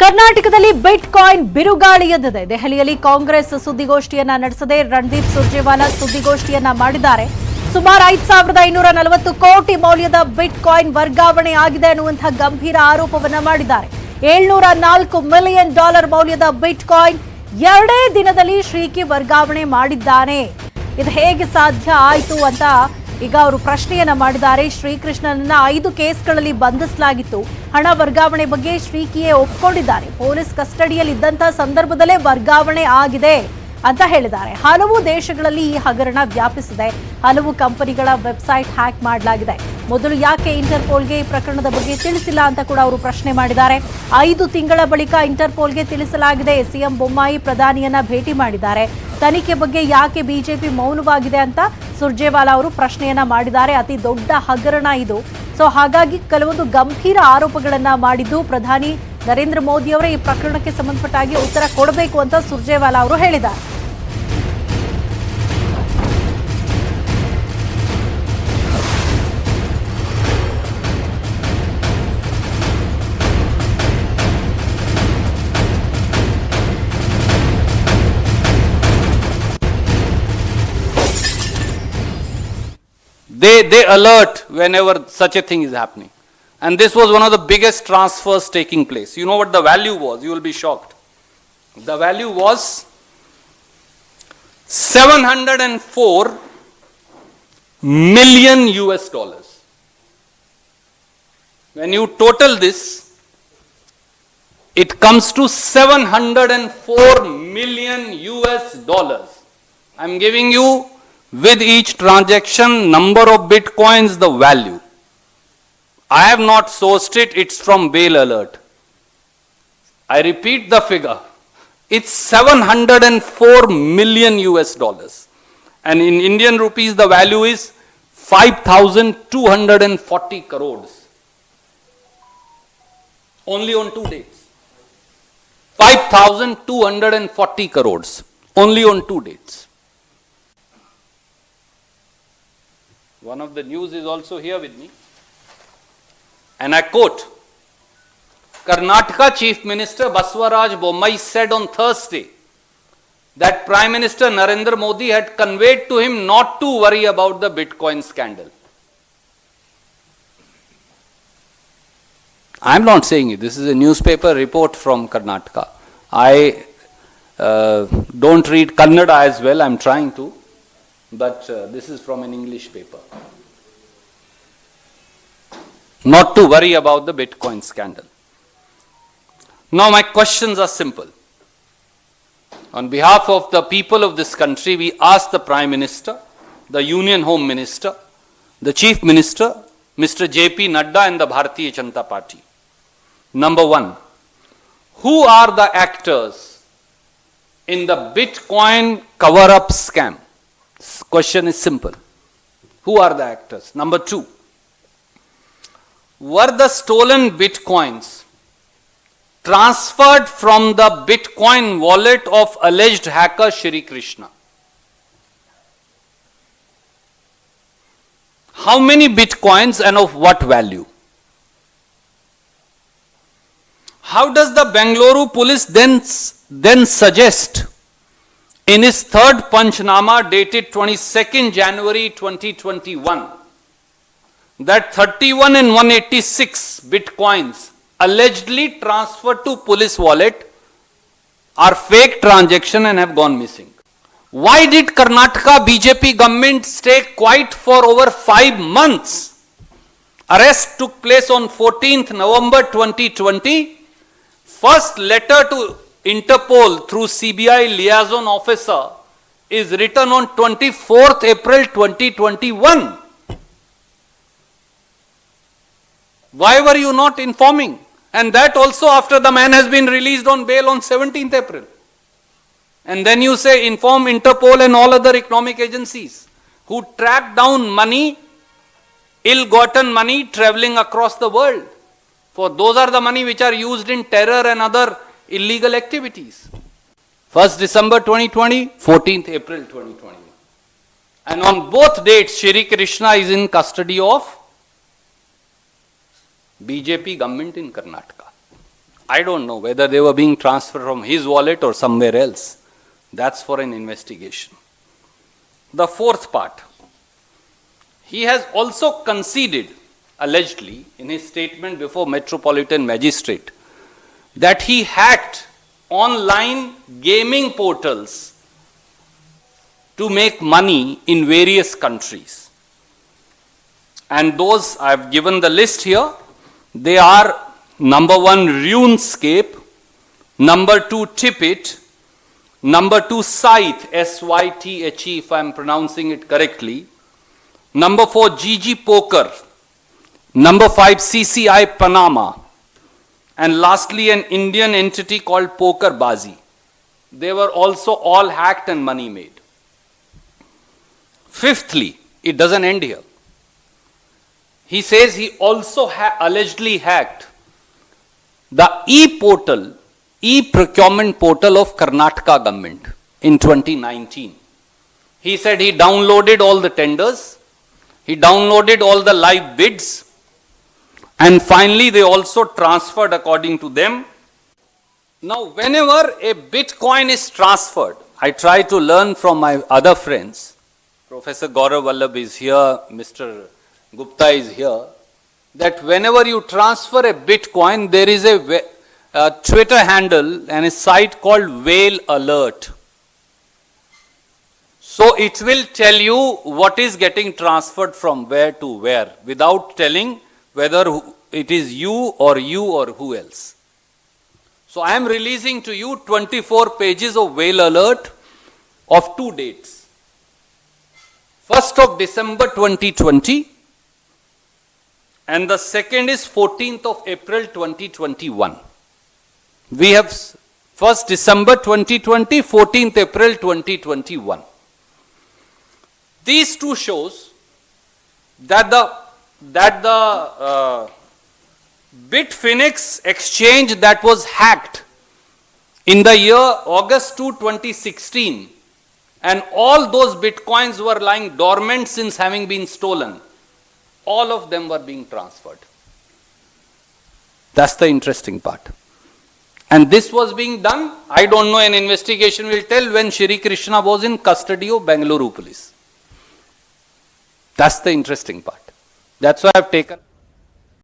ಕರ್ನಾಟಕದಲ್ಲಿ ಬಿಟ್ ಕಾಯಿನ್ ಬಿರುಗಾಳಿ ಎದ್ದಿದೆ. ದೆಹಲಿಯಲ್ಲಿ ಕಾಂಗ್ರೆಸ್ ಸುದ್ದಿಗೋಷ್ಠಿಯನ್ನ ನಡೆಸದೆ ರಣದೀಪ್ ಸುರ್ಜೇವಾಲಾ ಸುದ್ದಿಗೋಷ್ಠಿಯನ್ನ ಮಾಡಿದ್ದಾರೆ. ಸುಮಾರು 5,540 ಕೋಟಿ ಮೌಲ್ಯದ ಬಿಟ್ ಕಾಯಿನ್ ವರ್ಗಾವಣೆ ಆಗಿದೆ ಅನ್ನುವಂತಹ ಗಂಭೀರ ಆರೋಪವನ್ನ ಮಾಡಿದ್ದಾರೆ. $704 ಮಿಲಿಯನ್ ಮೌಲ್ಯದ ಬಿಟ್ ಕಾಯಿನ್ 2 ದಿನದಲ್ಲಿ ಶ್ರೀಕಿ ವರ್ಗಾವಣೆ ಮಾಡಿದ್ದಾನೆ. ಇದು ಹೇಗೆ ಸಾಧ್ಯ ಆಯಿತು ಅಂತ ಈಗ ಅವರು ಪ್ರಶ್ನೆಯನ್ನ ಮಾಡಿದ್ದಾರೆ. ಶ್ರೀಕೃಷ್ಣನನ್ನ 5 ಕೇಸ್ಗಳಲ್ಲಿ ಬಂಧಿಸಲಾಗಿತ್ತು. ಹಣ ವರ್ಗಾವಣೆ ಬಗ್ಗೆ ಶ್ರೀಕಿಯೇ ಒಪ್ಪಿಕೊಂಡಿದ್ದಾರೆ. ಪೊಲೀಸ್ ಕಸ್ಟಡಿಯಲ್ಲಿ ಇದ್ದಂತಹ ಸಂದರ್ಭದಲ್ಲೇ ವರ್ಗಾವಣೆ ಆಗಿದೆ ಅಂತ ಹೇಳಿದ್ದಾರೆ. ಹಲವು ದೇಶಗಳಲ್ಲಿ ಈ ಹಗರಣ ವ್ಯಾಪಿಸಿದೆ. ಹಲವು ಕಂಪನಿಗಳ ವೆಬ್ಸೈಟ್ ಹ್ಯಾಕ್ ಮಾಡಲಾಗಿದೆ. ಮೊದಲು ಯಾಕೆ ಇಂಟರ್ಪೋಲ್ಗೆ ಈ ಪ್ರಕರಣದ ಬಗ್ಗೆ ತಿಳಿಸಿಲ್ಲ ಅಂತ ಕೂಡ ಅವರು ಪ್ರಶ್ನೆ ಮಾಡಿದ್ದಾರೆ. 5 ತಿಂಗಳ ಬಳಿಕ ಇಂಟರ್ಪೋಲ್ಗೆ ತಿಳಿಸಲಾಗಿದೆ. ಸಿಎಂ ಬೊಮ್ಮಾಯಿ ಪ್ರಧಾನಿಯನ್ನ ಭೇಟಿ ಮಾಡಿದ್ದಾರೆ. ತನಿಖೆ ಬಗ್ಗೆ ಯಾಕೆ ಬಿಜೆಪಿ ಮೌನವಾಗಿದೆ ಅಂತ ಸುರ್ಜೇವಾಲಾ ಅವರು ಪ್ರಶ್ನೆಯನ್ನ ಮಾಡಿದ್ದಾರೆ. ಅತಿ ದೊಡ್ಡ ಹಗರಣ ಇದು. ಸೊ ಹಾಗಾಗಿ ಕೆಲವೊಂದು ಗಂಭೀರ ಆರೋಪಗಳನ್ನ ಮಾಡಿದ್ದು ಪ್ರಧಾನಿ ನರೇಂದ್ರ ಮೋದಿ ಅವರೇ ಈ ಪ್ರಕರಣಕ್ಕೆ ಸಂಬಂಧಪಟ್ಟಾಗಿ ಉತ್ತರ ಕೊಡಬೇಕು ಅಂತ ಸುರ್ಜೇವಾಲಾ ಅವರು ಹೇಳಿದ್ದಾರೆ. They alert whenever such a thing is happening. And this was one of the biggest transfers taking place. You know what the value was? You will be shocked. The value was $704 million. When you total this, it comes to $704 million. I'm giving you with each transaction, number of bitcoins, the value. I have not sourced it, it's from Bail Alert. I repeat the figure. It's $704 million. And in Indian rupees, the value is 5,240 crores. Only on 2 days. 5,240 crores. Only on 2 days. One of the news is also here with me. And I quote, Karnataka Chief Minister Basavaraj Bommai said on Thursday that Prime Minister Narendra Modi had conveyed to him not to worry about the Bitcoin scandal. I am not saying it. This is a newspaper report from Karnataka. I don't read Kannada as well. I am trying to. But this is from an English paper. Not to worry about the Bitcoin scandal. Now my questions are simple. On behalf of the people of this country, we ask the Prime Minister, the Union Home Minister, the Chief Minister, Mr. J.P. Nadda and the Bharatiya Janata Party. Number 1, who are the actors in the Bitcoin cover-up scam? Question is simple. Who are the actors? Number 2, were the stolen bitcoins transferred from the Bitcoin wallet of alleged hacker Shri Krishna? How many bitcoins and of what value? How does the Bengaluru police then suggest in his third Panchnama dated 22nd January 2021 that 31 and 186 bitcoins allegedly transferred to police wallet are fake transaction and have gone missing? Why did Karnataka BJP government stay quiet for over 5 months? Arrest took place on 14th November 2020. First letter to Interpol through CBI liaison officer is written on 24th April 2021. Why were you not informing? And that also after the man has been released on bail on 17th April. And then you say inform Interpol and all other economic agencies who track down money, ill-gotten money traveling across the world. For those are the money which are used in terror and other illegal activities. 1st December 2020, 14th April 2021. And on both dates, Shri Krishna is in custody of BJP government in Karnataka. I don't know whether they were being transferred from his wallet or somewhere else. That's for an investigation. The fourth part. He has also conceded, allegedly, in his statement before Metropolitan Magistrate, that he hacked online gaming portals to make money in various countries. And those, I've given the list here, they are number 1, RuneScape, number 2, Tipit, number 2, Scythe, S-Y-T-H-E, if I'm pronouncing it correctly, number 4, GG Poker, number 5, CCI Panama, and lastly an Indian entity called PokerBazi. They were also all hacked and money made. Fifthly, it doesn't end here. He says he also allegedly hacked the e-portal, e-procurement portal of Karnataka government in 2019. He said he downloaded all the tenders, he downloaded all the live bids, and finally they also transferred according to them. Now whenever a Bitcoin is transferred, I try to learn from my other friends. Professor Gaurav Vallabh is here, Mr. Gupta is here, that whenever you transfer a Bitcoin, there is a Twitter handle and a site called Whale Alert. So it will tell you what is getting transferred from where to where without telling whether it is you or who else. So I am releasing to you 24 pages of Whale Alert of 2 dates. 1st of December 2020 and the second is 14th of April 2021. We have 1st December 2020, 14th April 2021. These two shows that the Bitfinex exchange that was hacked in the year August 2, 2016, and all those Bitcoins were lying dormant since having been stolen. All of them were being transferred. That's the interesting part. And this was being done, I don't know, an investigation will tell, when Shri Krishna was in custody of Bengaluru police. That's the interesting part. That's why I've taken